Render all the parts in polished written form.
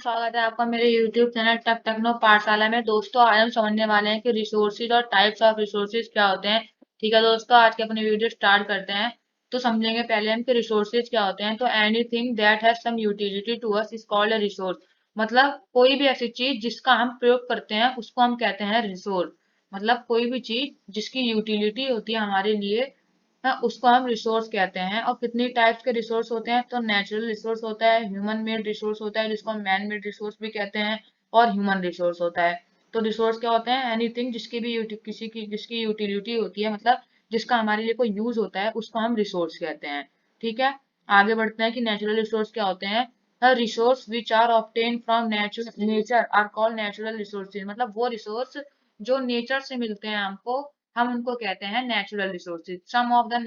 स्वागत है आपका मेरे YouTube चैनल टेक टेक्नो पाठशाला में। दोस्तों, आज हम समझने वाले हैं कि रिसोर्सेज और टाइप्स ऑफ रिसोर्सेज क्या होते हैं। ठीक है दोस्तों, आज के अपने वीडियो स्टार्ट करते हैं। तो समझेंगे पहले हम कि रिसोर्सेज क्या होते हैं। तो anything that has some utility to us is called a resource. मतलब कोई भी ऐसी चीज जिसका हम प्रयोग करते हैं उसको हम कहते हैं रिसोर्स। मतलब कोई भी चीज जिसकी यूटिलिटी होती है हमारे लिए, हाँ, उसको हम रिसोर्स कहते हैं। और कितनी टाइप्स के रिसोर्स होते हैं, तो नेचुरल रिसोर्स होता है, ह्यूमन मेड रिसोर्स होता है जिसको हम मैन मेड रिसोर्स भी कहते हैं, और ह्यूमन रिसोर्स होता है। तो रिसोर्स क्या होते हैं? एनीथिंग जिसकी भी किसी की जिसकी यूटिलिटी होती है, मतलब जिसका हमारे लिए कोई यूज होता है, उसको हम रिसोर्स कहते हैं। ठीक है, आगे बढ़ते हैं कि नेचुरल रिसोर्स क्या होते हैं। Resource which are obtain from nature are called natural resources. मतलब वो रिसोर्स जो नेचर से मिलते हैं हमको, हम उनको कहते हैं natural resources. Some of the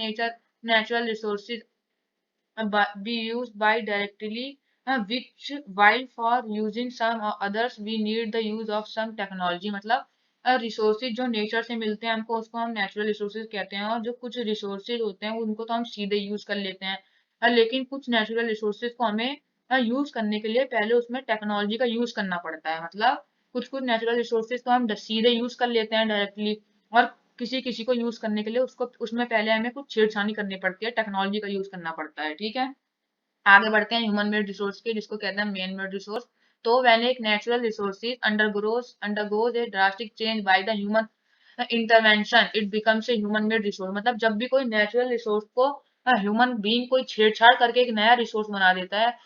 natural resources be used by directly, which while for using some others we need the use of some technology। मतलब रिसोर्सेज जो नेचर से मिलते हैं हमको, उसको हम नेचुरल रिसोर्सेज कहते हैं। और जो कुछ रिसोर्सेज होते हैं उनको तो हम सीधे यूज कर लेते हैं। लेकिन कुछ नेचुरल रिसोर्सेज को हमें यूज करने के लिए पहले उसमें टेक्नोलॉजी का यूज करना पड़ता है। मतलब कुछ कुछ नेचुरल रिसोर्सेज तो हम सीधे यूज कर लेते हैं डायरेक्टली, और किसी किसी को यूज करने के लिए उसको उसमें पहले हमें कुछ छेड़छानी करनी पड़ती है, टेक्नोलॉजी का यूज करना पड़ता है। ठीक है, आगे बढ़ते हैं ह्यूमन मेड रिसोर्स के, जिसको कहते हैं मेन मेड रिसोर्स। तो व्हेन एक natural resources undergoes A drastic change by the human intervention it becomes a human made resource. मतलब जब भी कोई नेचुरल रिसोर्स को ह्यूमन बीइंग कोई छेड़छाड़ करके एक नया रिसोर्स बना देता है,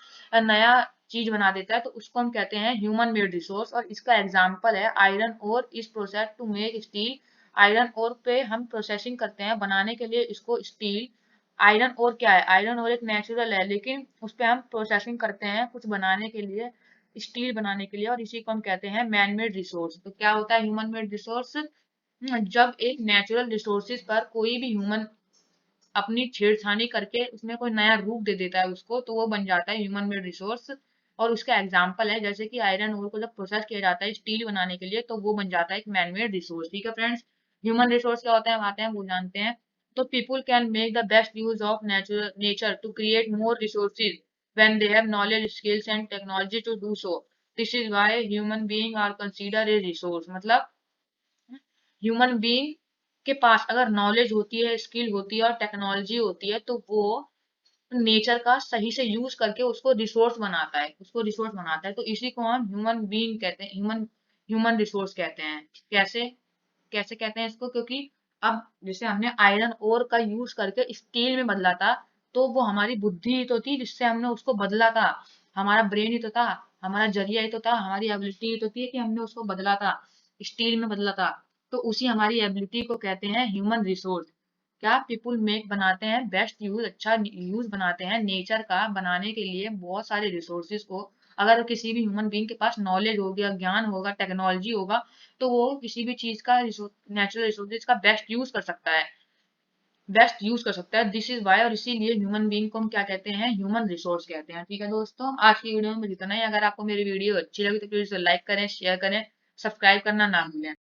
नया चीज बना देता है, तो उसको हम कहते हैं ह्यूमन मेड रिसोर्स। और इसका एग्जाम्पल है iron ore is process to make steel. Iron ore पे हम प्रोसेसिंग करते हैं बनाने के लिए इसको स्टील। आयरन ओर क्या है? आयरन ओर एक नेचुरल है, लेकिन उस पे हम प्रोसेसिंग करते हैं कुछ बनाने के लिए, स्टील बनाने के लिए, और इसी को हम कहते हैं मैन मेड रिसोर्स। तो क्या होता है ह्यूमन मेड रिसोर्स? जब एक नेचुरल रिसोर्सेज पर कोई भी ह्यूमन अपनी छेड़छानी करके उसमें कोई नया रूप दे देता है उसको, तो वो बन जाता है ह्यूमन मेड रिसोर्स। और उसका एग्जाम्पल है जैसे कि आयरन ओर को जब प्रोसेस किया जाता है स्टील बनाने के लिए, तो वो बन जाता है एक मैन मेड रिसोर्स। ठीक है फ्रेंड्स, ह्यूमन रिसोर्स क्या होता है हम आते हैं वो जानते हैं। तो people can make the best use of nature to create more resources when they have knowledge skills and technology to do so। this is why human being are considered a resource। मतलब human being के पास अगर knowledge होती है, skill होती है और technology होती है, तो वो नेचर का सही से यूज करके उसको रिसोर्स बनाता है, उसको रिसोर्स बनाता है। तो इसी को हम ह्यूमन बीइंग कहते हैं, ह्यूमन ह्यूमन रिसोर्स कहते हैं। कैसे कैसे कहते हैं इसको? क्योंकि अब जैसे हमने आयरन ओर का यूज करके स्टील में बदला था, तो वो हमारी बुद्धि ही तो थी जिससे हमने उसको बदला था, हमारा ब्रेन ही तो था, हमारा जरिया ही तो था, हमारी एबिलिटी ही तो थी कि हमने उसको बदला था, स्टील में बदला था। तो उसी हमारी एबिलिटी को कहते हैं ह्यूमन रिसोर्स। क्या पीपुल मेक बनाते हैं बेस्ट यूज, अच्छा यूज बनाते हैं नेचर का बनाने के लिए बहुत सारे रिसोर्सेज को। अगर किसी भी ह्यूमन बीइंग के पास नॉलेज होगा, ज्ञान होगा, टेक्नोलॉजी होगा, तो वो किसी भी चीज का नेचुरल रिसोर्सेज का बेस्ट यूज कर सकता है, बेस्ट यूज कर सकता है। दिस इज वाई, और इसीलिए ह्यूमन बीइंग को हम क्या कहते हैं? ह्यूमन रिसोर्स कहते हैं। ठीक है दोस्तों, आज की वीडियो में इतना ही। अगर आपको मेरी वीडियो अच्छी लगी तो प्लीज लाइक करें, शेयर करें, सब्सक्राइब करना ना भूलें।